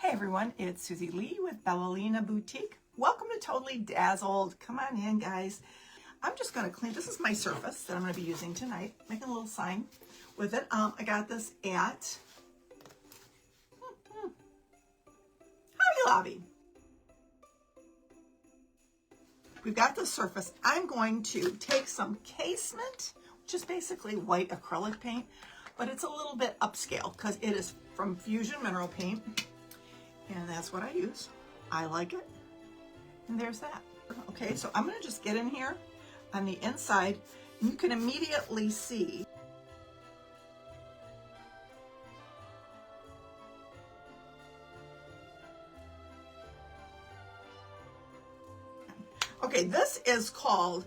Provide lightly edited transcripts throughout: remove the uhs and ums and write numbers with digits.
Hey everyone, it's Susie Lee with Lina Boutique. Welcome to Totally Dazzled. Come on in, guys. I'm just going to clean. This is my surface that I'm going to be using tonight. Making a little sign with it. I got this at Hobby Lobby. We've got the surface. I'm going to take some casement, which is basically white acrylic paint, but it's a little bit upscale because it is from Fusion Mineral Paint. And that's what I use. I like it. And there's that. Okay, so I'm going to just get in here on the inside. And you can immediately see okay, this is called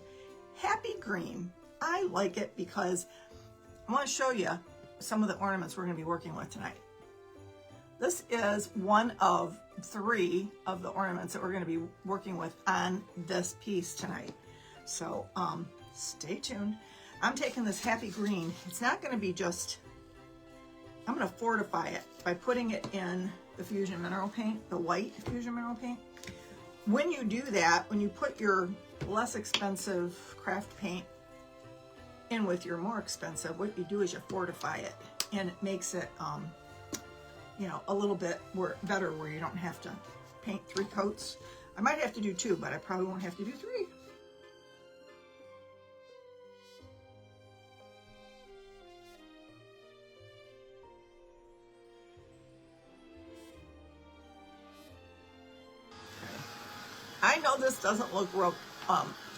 Happy Green. I like it because I want to show you some of the ornaments we're going to be working with tonight. This is one of 3 of the ornaments that we're going to be working with on this piece tonight. So stay tuned. I'm taking this Happy Green. It's not going to be just, I'm going to fortify it by putting it in the Fusion Mineral Paint, the white Fusion Mineral Paint. When you do that, when you put your less expensive craft paint in with your more expensive, what you do is you fortify it, and it makes it you know, a little bit better where you don't have to paint 3 coats. I might have to do 2, but I probably won't have to do 3. I know this doesn't look real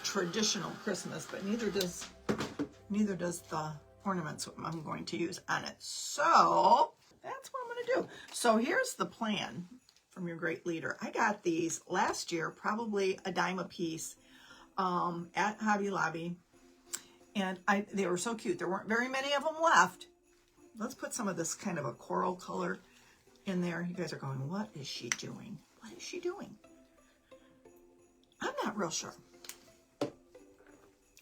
traditional Christmas, but neither does the ornaments I'm going to use on it. So that's what I'm going to do. So here's the plan from your great leader. I got these last year, probably a dime a piece, at Hobby Lobby, and they were so cute. There weren't very many of them left. Let's put some of this kind of a coral color in there. You guys are going, what is she doing? What is she doing? I'm not real sure.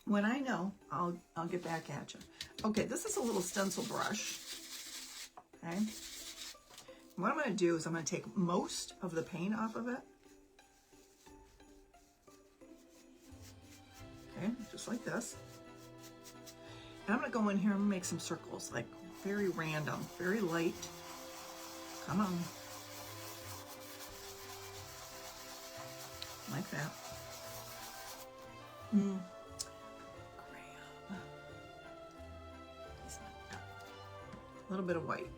When I know, I'll get back at you. Okay, this is a little stencil brush. Okay. What I'm going to do is I'm going to take most of the paint off of it. Okay, just like this. And I'm going to go in here and make some circles, like very random, very light. Come on. Like that. Grab. A little bit of white.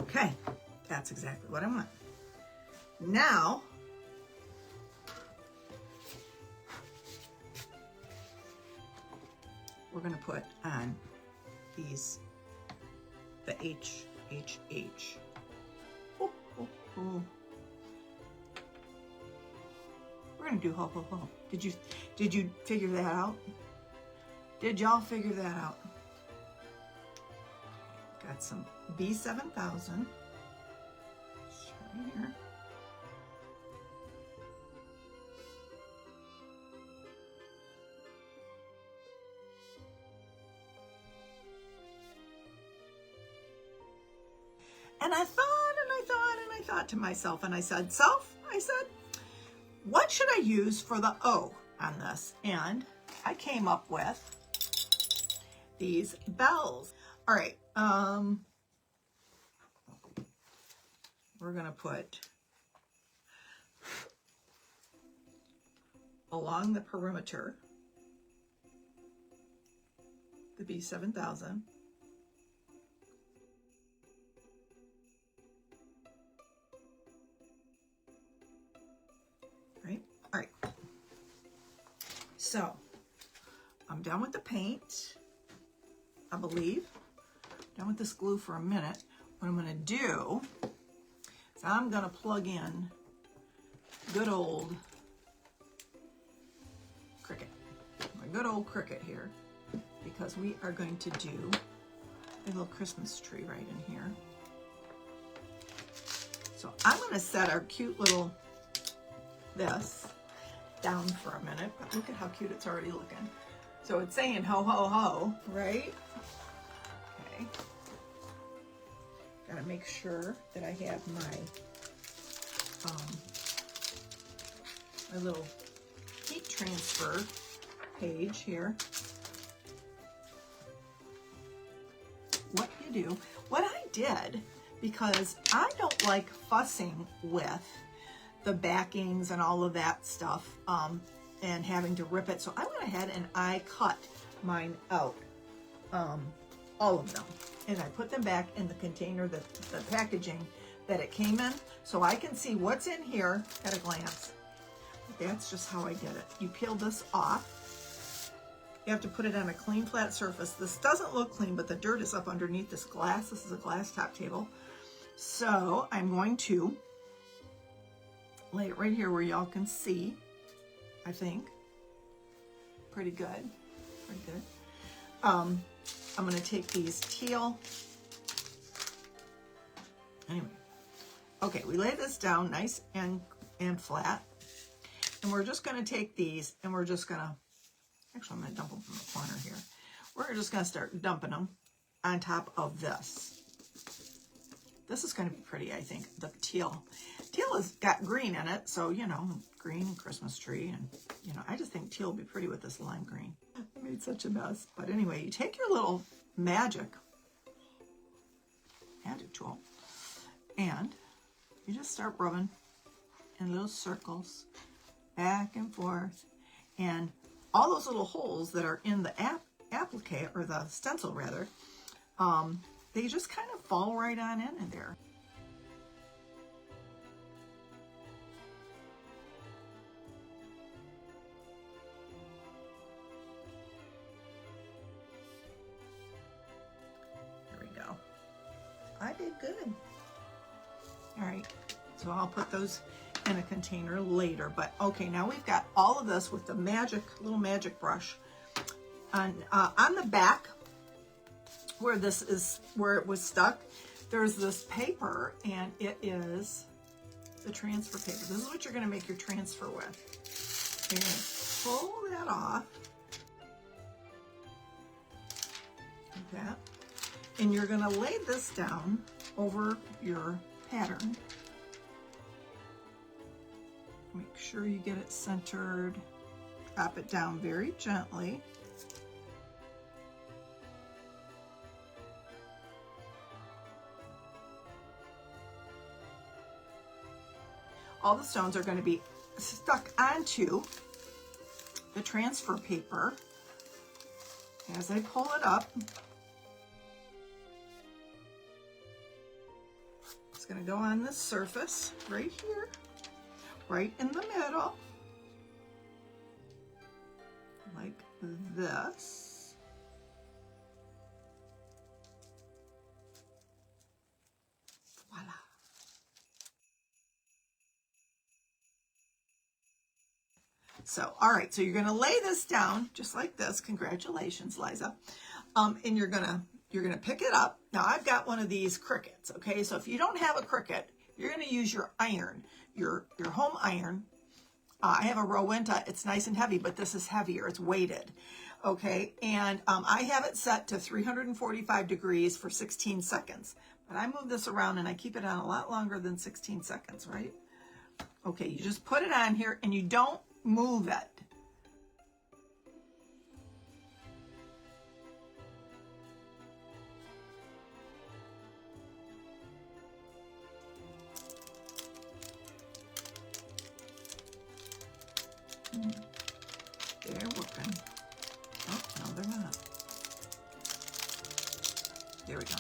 Okay, that's exactly what I want. Now, we're going to put on these, the HHH. Oh, oh, oh. We're going to do ho, ho, ho. Did you figure that out? Did y'all figure that out? Got some B7000 right here. And I thought to myself, and I said, what should I use for the O on this? And I came up with these bells. All right, we're gonna put along the perimeter the B7000. All right, so I'm done with the paint, I believe. Done with this glue for a minute. What I'm going to do is I'm going to plug in good old Cricut. My good old Cricut here, because we are going to do a little Christmas tree right in here. So I'm going to set our cute little this down for a minute, but look at how cute it's already looking. So it's saying ho, ho, ho, right? Okay. Gotta make sure that I have my, my little heat transfer page here. What you do, what I did, because I don't like fussing with the backings and all of that stuff, and having to rip it. So I went ahead and I cut mine out, all of them. And I put them back in the container, the packaging that it came in, so I can see what's in here at a glance. That's just how I did it. You peel this off. You have to put it on a clean, flat surface. This doesn't look clean, but the dirt is up underneath this glass. This is a glass top table. So I'm going to lay it right here where y'all can see, I think. Pretty good, pretty good. I'm gonna take these teal. Anyway, okay, we lay this down nice and flat. And we're just gonna take these and we're just gonna, actually I'm gonna dump them from the corner here. We're just gonna start dumping them on top of this. This is gonna be pretty, I think, the teal. Teal has got green in it, so, you know, green Christmas tree, and, you know, I just think teal will be pretty with this lime green. I made such a mess. But anyway, you take your little magic tool, and you just start rubbing in little circles, back and forth, and all those little holes that are in the applique, or the stencil rather, they just kind of fall right on in there. There we go. I did good. All right, so I'll put those in a container later. But okay, now we've got all of this with the little magic brush. On the back, where it was stuck, there's this paper, and it is the transfer paper. This is what you're going to make your transfer with. You're going to pull that off, like that, and you're going to lay this down over your pattern. Make sure you get it centered. Drop it down very gently. All the stones are going to be stuck onto the transfer paper as I pull it up. It's going to go on this surface right here, right in the middle, like this. Voila. So, all right, so you're going to lay this down just like this. Congratulations, Liza. And you're gonna pick it up. Now, I've got one of these crickets, okay? So if you don't have a cricket, you're going to use your iron, your home iron. I have a Rowenta. It's nice and heavy, but this is heavier. It's weighted, okay? And I have it set to 345 degrees for 16 seconds. But I move this around, and I keep it on a lot longer than 16 seconds, right? Okay, you just put it on here, and you don't move it. They're working. Oh, no, they're not. There we go.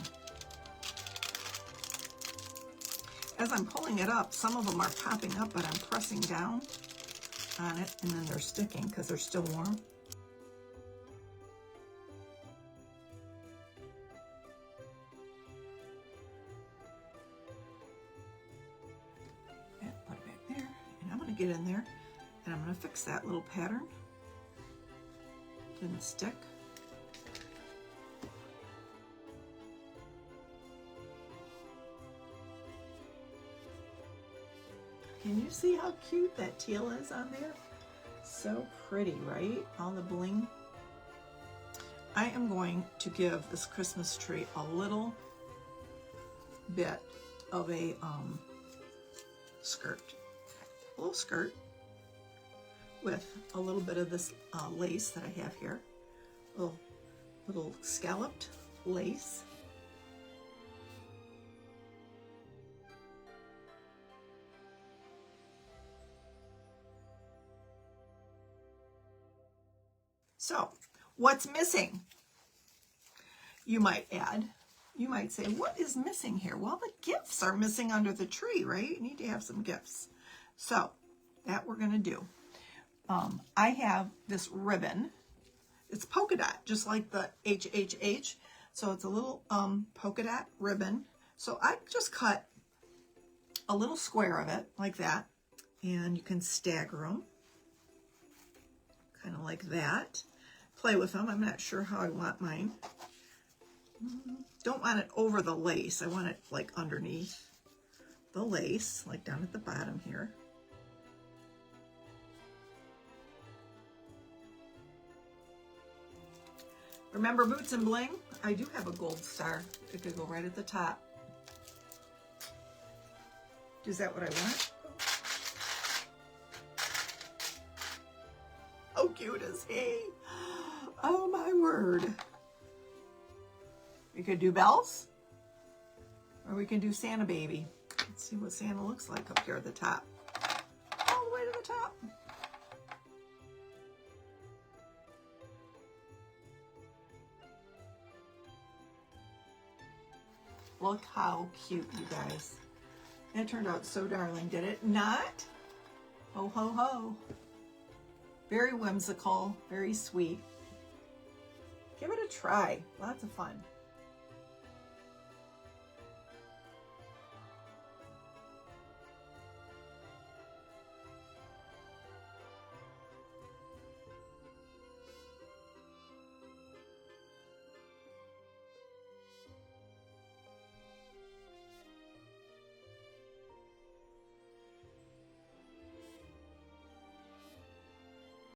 As I'm pulling it up, some of them are popping up, but I'm pressing down on it, and then they're sticking because they're still warm. And put it back there, and I'm going to get in there, and I'm going to fix that little pattern. Didn't stick. Can you see how cute that teal is on there? So pretty, right? All the bling I am going to give this Christmas tree a little bit of a skirt, a little skirt with a little bit of this lace that I have here, little scalloped lace. So, what's missing? You might add, you might say, what is missing here? Well, the gifts are missing under the tree, right? You need to have some gifts. So, that we're going to do. I have this ribbon. It's polka dot, just like the HHH. So, it's a little polka dot ribbon. So, I just cut a little square of it, like that. And you can stagger them, kind of like that. Play with them. I'm not sure how I want mine. Don't want it over the lace. I want it like underneath the lace, like down at the bottom here. Remember Boots and Bling? I do have a gold star. It could go right at the top. Is that what I want? How cute is he? Oh my word. We could do bells, or we can do Santa Baby. Let's see what Santa looks like up here at the top. All the way to the top. Look how cute, you guys. That turned out so darling, did it not? Ho, ho, ho. Very whimsical, very sweet. Give it a try. Lots of fun.